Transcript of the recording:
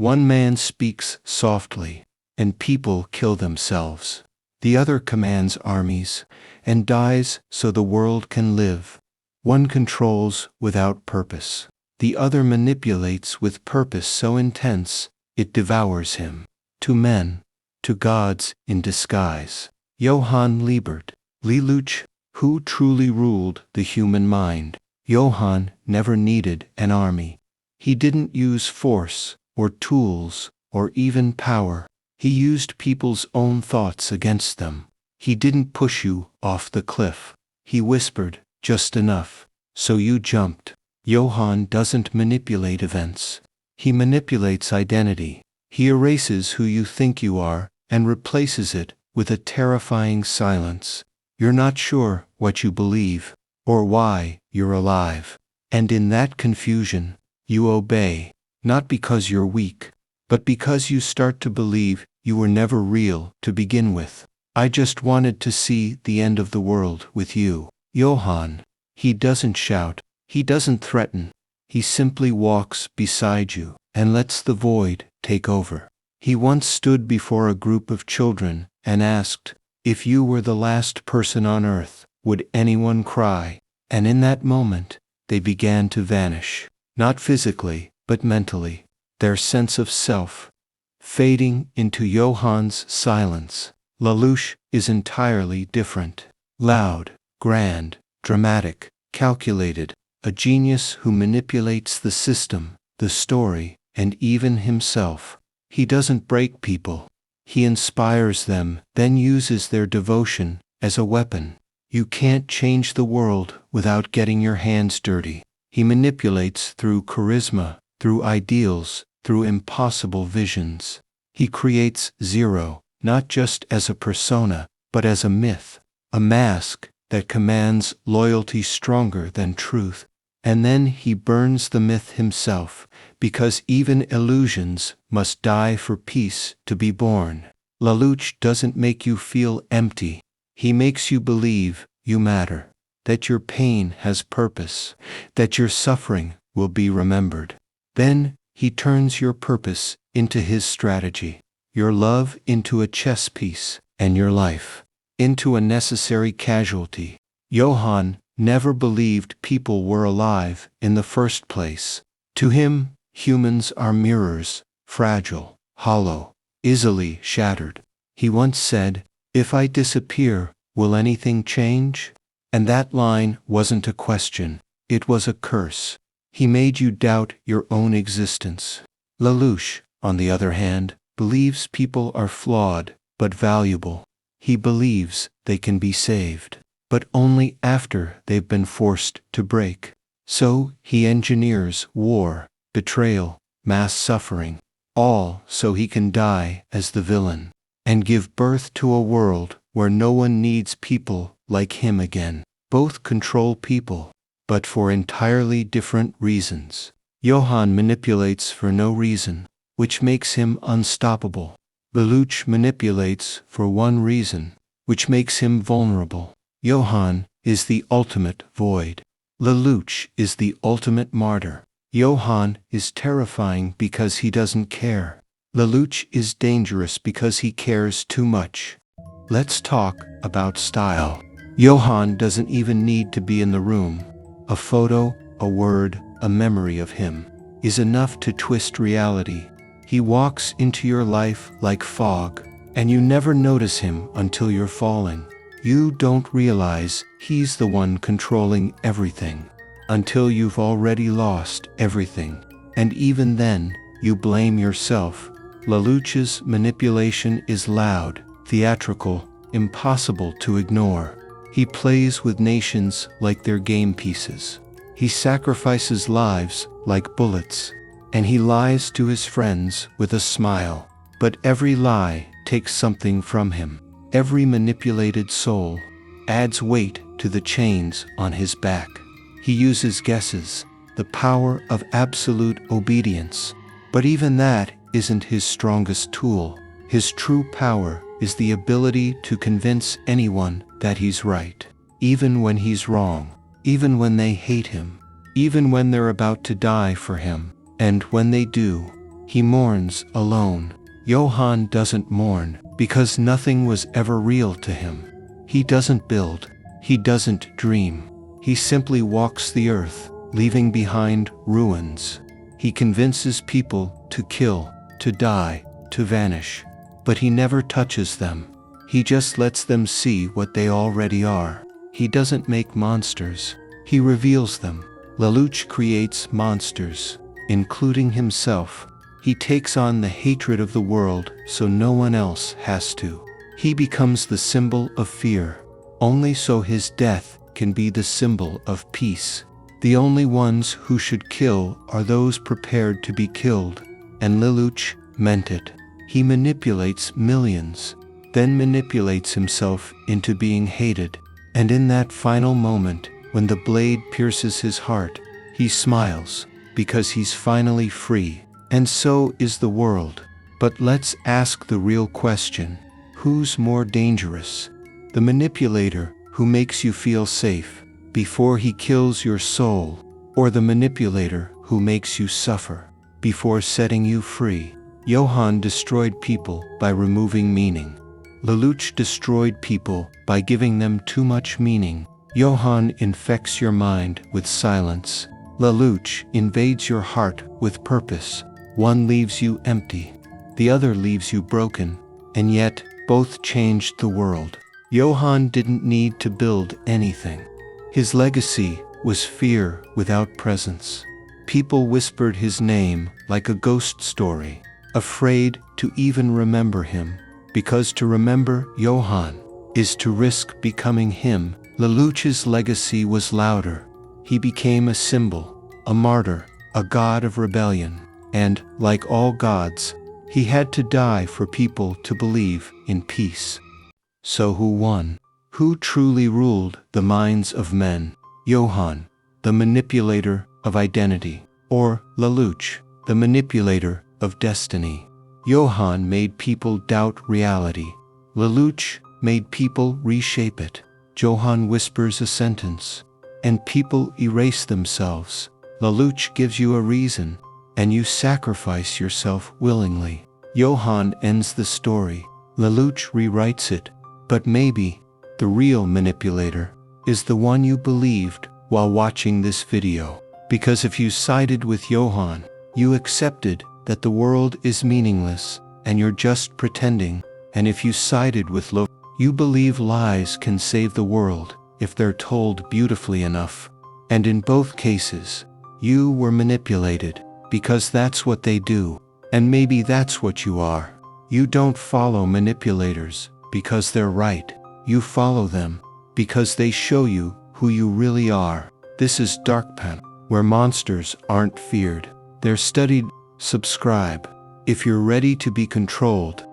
One man speaks softly, and people kill themselves. The other commands armies, and dies so the world can live. One controls without purpose. The other manipulates with purpose so intense, it devours him. To men, to gods in disguise. Johan Liebert. Lelouch, who truly ruled the human mind. Johan never needed an army. He didn't use force, or tools, or even power. He used people's own thoughts against them. He didn't push you off the cliff. He whispered just enough, so you jumped. Johan doesn't manipulate events. He manipulates identity. He erases who you think you are, and replaces it with a terrifying silence. You're not sure what you believe, or why you're alive. And in that confusion, you obey, not because you're weak, but because you start to believe you were never real to begin with. I just wanted to see the end of the world with you. Johan. He doesn't shout, he doesn't threaten, he simply walks beside you and lets the void take over. He once stood before a group of children and asked, "If you were the last person on earth, would anyone cry?" And in that moment, they began to vanish, not physically, but mentally, their sense of self fading into Johan's silence. Lelouch is entirely different. Loud, grand, dramatic, calculated, a genius who manipulates the system, the story, and even himself. He doesn't break people. He inspires them, then uses their devotion as a weapon. You can't change the world without getting your hands dirty. He manipulates through charisma, through ideals, through impossible visions. He creates zero, not just as a persona, but as a myth, a mask that commands loyalty stronger than truth. And then he burns the myth himself, because even illusions must die for peace to be born. Lelouch doesn't make you feel empty. He makes you believe you matter, that your pain has purpose, that your suffering will be remembered. Then he turns your purpose into his strategy, your love into a chess piece, and your life into a necessary casualty. Johan never believed people were alive in the first place. To him, humans are mirrors, fragile, hollow, easily shattered. He once said, "If I disappear, will anything change?" And that line wasn't a question, it was a curse. He made you doubt your own existence. Lelouch, on the other hand, believes people are flawed, but valuable. He believes they can be saved, but only after they've been forced to break. So he engineers war, betrayal, mass suffering, all so he can die as the villain, and give birth to a world where no one needs people like him again. Both control people, but for entirely different reasons. Johan manipulates for no reason, which makes him unstoppable. Lelouch manipulates for one reason, which makes him vulnerable. Johan is the ultimate void. Lelouch is the ultimate martyr. Johan is terrifying because he doesn't care. Lelouch is dangerous because he cares too much. Let's talk about style. Johan doesn't even need to be in the room. A photo, a word, a memory of him is enough to twist reality. He walks into your life like fog, and you never notice him until you're falling. You don't realize he's the one controlling everything, until you've already lost everything. And even then, you blame yourself. Lelouch's manipulation is loud, theatrical, impossible to ignore. He plays with nations like they're game pieces. He sacrifices lives like bullets. And he lies to his friends with a smile. But every lie takes something from him. Every manipulated soul adds weight to the chains on his back. He uses guesses, the power of absolute obedience. But even that isn't his strongest tool. His true power is the ability to convince anyone that he's right, even when he's wrong, even when they hate him, even when they're about to die for him. And when they do, He mourns alone. Johan doesn't mourn because nothing was ever real to him. He doesn't build. He doesn't dream. He simply walks the earth, leaving behind ruins. He convinces people to kill, to die, to vanish. But he never touches them. He just lets them see what they already are. He doesn't make monsters. He reveals them. Lelouch creates monsters, including himself. He takes on the hatred of the world so no one else has to. He becomes the symbol of fear, only so his death can be the symbol of peace. The only ones who should kill are those prepared to be killed, and Lelouch meant it. He manipulates millions, then manipulates himself into being hated, and in that final moment, when the blade pierces his heart, he smiles, because he's finally free. And so is the world. But let's ask the real question. Who's more dangerous? The manipulator who makes you feel safe before he kills your soul, or the manipulator who makes you suffer before setting you free? Johan destroyed people by removing meaning. Lelouch destroyed people by giving them too much meaning. Johan infects your mind with silence. Lelouch invades your heart with purpose. One leaves you empty, the other leaves you broken, and yet both changed the world. Johan didn't need to build anything. His legacy was fear without presence. People whispered his name like a ghost story, afraid to even remember him, because to remember Johan is to risk becoming him. Lelouch's legacy was louder. He became a symbol, a martyr, a god of rebellion. And, like all gods, he had to die for people to believe in peace. So who won? Who truly ruled the minds of men? Johan, the manipulator of identity, or Lelouch, the manipulator of destiny? Johan made people doubt reality. Lelouch made people reshape it. Johan whispers a sentence, and people erase themselves. Lelouch gives you a reason, and you sacrifice yourself willingly. Johan ends the story. Lelouch rewrites it. But maybe the real manipulator is the one you believed while watching this video. Because if you sided with Johan, you accepted that the world is meaningless and you're just pretending. And if you sided with Lelouch, you believe lies can save the world if they're told beautifully enough. And in both cases, you were manipulated. Because that's what they do. And maybe that's what you are. You don't follow manipulators because they're right. You follow them because they show you who you really are. This is DarkPanel, where monsters aren't feared. They're studied. Subscribe if you're ready to be controlled.